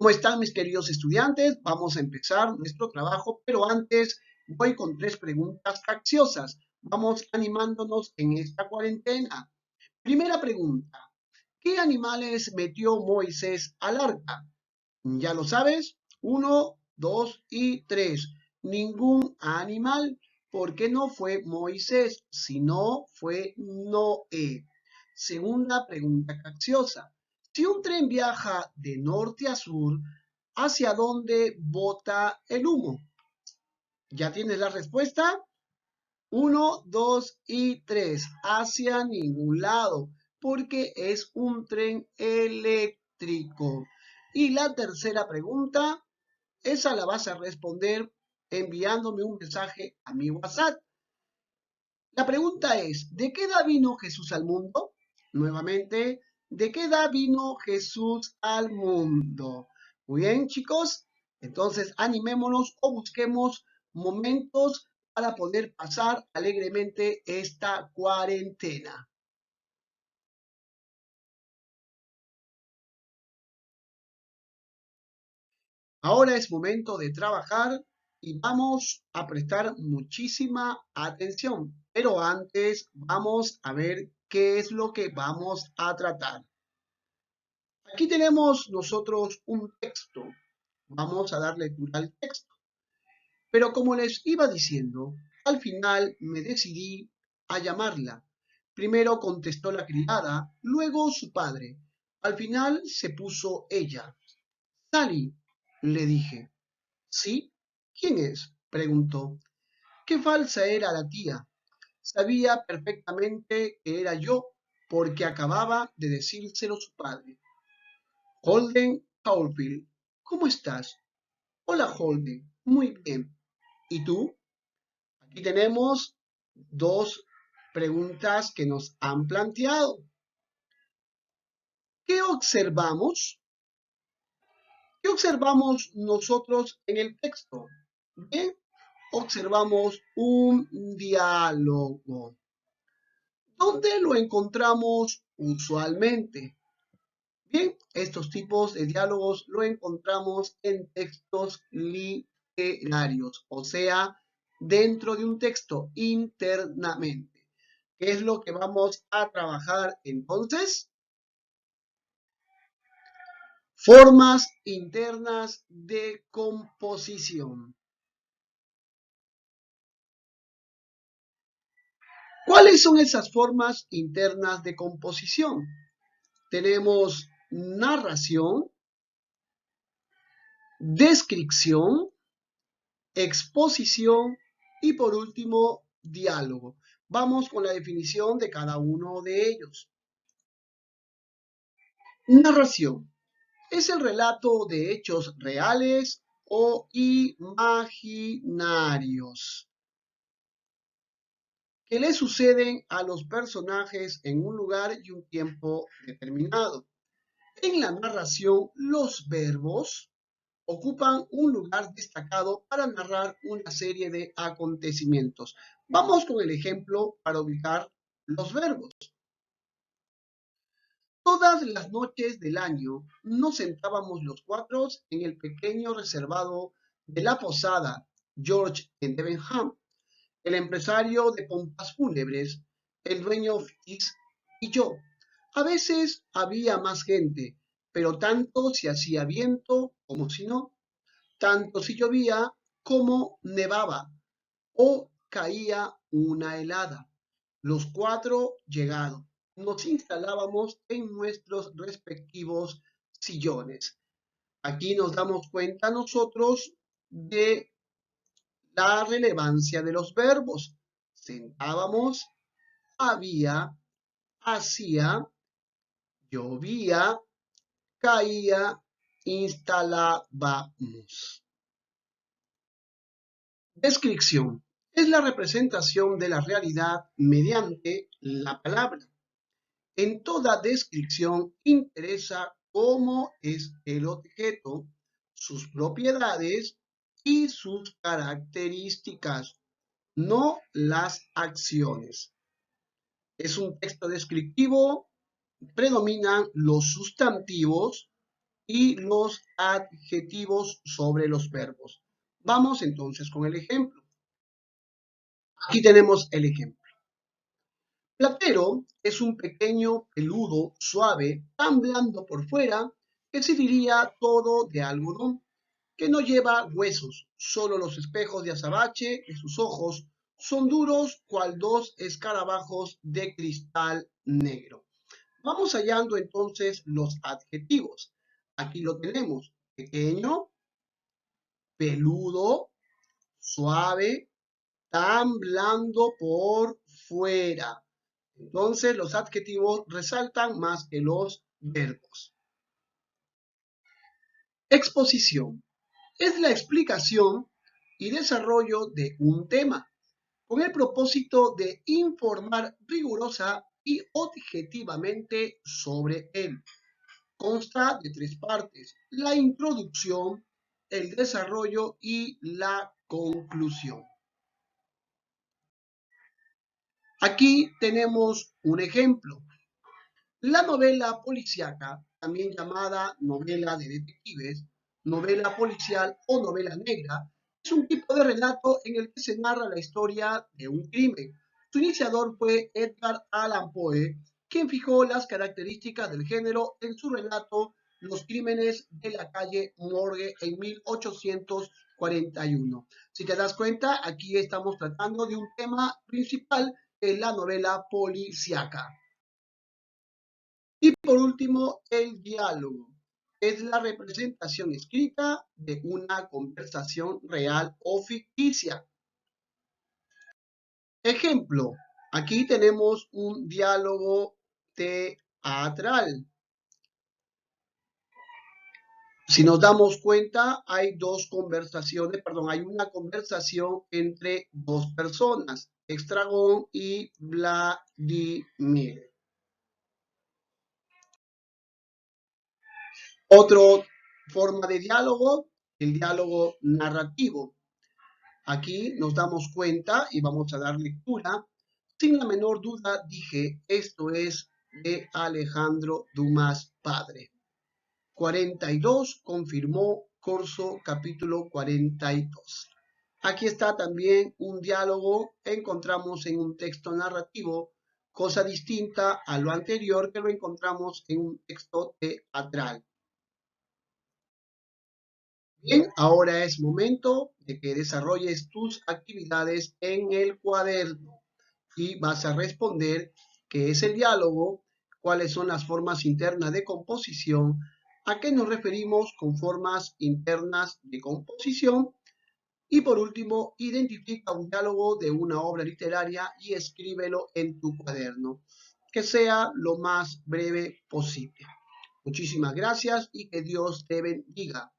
¿Cómo están mis queridos estudiantes? Vamos a empezar nuestro trabajo, pero antes voy con 3 preguntas capciosas. Vamos animándonos en esta cuarentena. Primera pregunta. ¿Qué animales metió Moisés al arca? ¿Ya lo sabes? 1, 2 y 3. Ningún animal, porque no fue Moisés, sino fue Noé. Segunda pregunta capciosa. Si un tren viaja de norte a sur, ¿hacia dónde bota el humo? ¿Ya tienes la respuesta? 1, 2 y 3. Hacia ningún lado, porque es un tren eléctrico. Y la tercera pregunta, esa la vas a responder enviándome un mensaje a mi WhatsApp. La pregunta es, ¿de qué edad vino Jesús al mundo? Nuevamente, ¿de qué edad vino Jesús al mundo? Muy bien, chicos. Entonces, animémonos o busquemos momentos para poder pasar alegremente esta cuarentena. Ahora es momento de trabajar y vamos a prestar muchísima atención. Pero antes vamos a ver qué es lo que vamos a tratar. Aquí tenemos nosotros un texto. Vamos a dar lectura al texto. Pero como les iba diciendo, al final me decidí a llamarla. Primero contestó la criada, luego su padre. Al final se puso ella. Sally, le dije. ¿Sí? ¿Quién es? Preguntó. Qué falsa era la tía. Sabía perfectamente que era yo porque acababa de decírselo su padre. Holden Caulfield, ¿cómo estás? Hola Holden, muy bien. ¿Y tú? Aquí tenemos 2 preguntas que nos han planteado. ¿Qué observamos? ¿Qué observamos nosotros en el texto? Bien, observamos un diálogo. ¿Dónde lo encontramos usualmente? Bien, estos tipos de diálogos lo encontramos en textos literarios, o sea, dentro de un texto internamente. ¿Qué es lo que vamos a trabajar entonces? Formas internas de composición. ¿Cuáles son esas formas internas de composición? Tenemos narración, descripción, exposición y por último, diálogo. Vamos con la definición de cada uno de ellos. Narración es el relato de hechos reales o imaginarios que le suceden a los personajes en un lugar y un tiempo determinado. En la narración, los verbos ocupan un lugar destacado para narrar una serie de acontecimientos. Vamos con el ejemplo para ubicar los verbos. Todas las noches del año nos sentábamos los 4 en el pequeño reservado de la posada George en Debenham. El empresario de pompas fúnebres, el dueño Fitz y yo. A veces había más gente, pero tanto si hacía viento como si no, tanto si llovía como nevaba o caía una helada. Los 4 llegaron. Nos instalábamos en nuestros respectivos sillones. Aquí nos damos cuenta nosotros de la relevancia de los verbos. Sentábamos, había, hacía, llovía, caía, instalábamos. Descripción. Es la representación de la realidad mediante la palabra. En toda descripción interesa cómo es el objeto, sus propiedades y sus características, no las acciones. Es un texto descriptivo, predominan los sustantivos y los adjetivos sobre los verbos. Vamos entonces con el ejemplo. Aquí tenemos el ejemplo. Platero es un pequeño peludo suave, tan blando por fuera, que se diría todo de algodón, que no lleva huesos, solo los espejos de azabache de sus ojos son duros cual dos escarabajos de cristal negro. Vamos hallando entonces los adjetivos. Aquí lo tenemos, pequeño, peludo, suave, tan blando por fuera. Entonces los adjetivos resaltan más que los verbos. Exposición. Es la explicación y desarrollo de un tema, con el propósito de informar rigurosa y objetivamente sobre él. Consta de tres partes: la introducción, el desarrollo y la conclusión. Aquí tenemos un ejemplo. La novela policíaca, también llamada novela de detectives, novela policial o novela negra, es un tipo de relato en el que se narra la historia de un crimen. Su iniciador fue Edgar Allan Poe, quien fijó las características del género en su relato Los crímenes de la calle Morgue en 1841. Si te das cuenta, aquí estamos tratando de un tema principal en la novela policíaca. Y por último, el diálogo. Es la representación escrita de una conversación real o ficticia. Ejemplo, aquí tenemos un diálogo teatral. Si nos damos cuenta, hay hay una conversación entre dos personas, Estragón y Vladimir. Otra forma de diálogo, el diálogo narrativo. Aquí nos damos cuenta y vamos a dar lectura. Sin la menor duda dije, esto es de Alejandro Dumas Padre. 42 confirmó Corso capítulo 42. Aquí está también un diálogo, encontramos en un texto narrativo, cosa distinta a lo anterior que lo encontramos en un texto teatral. Bien, ahora es momento de que desarrolles tus actividades en el cuaderno y vas a responder qué es el diálogo, cuáles son las formas internas de composición, a qué nos referimos con formas internas de composición y por último, identifica un diálogo de una obra literaria y escríbelo en tu cuaderno, que sea lo más breve posible. Muchísimas gracias y que Dios te bendiga.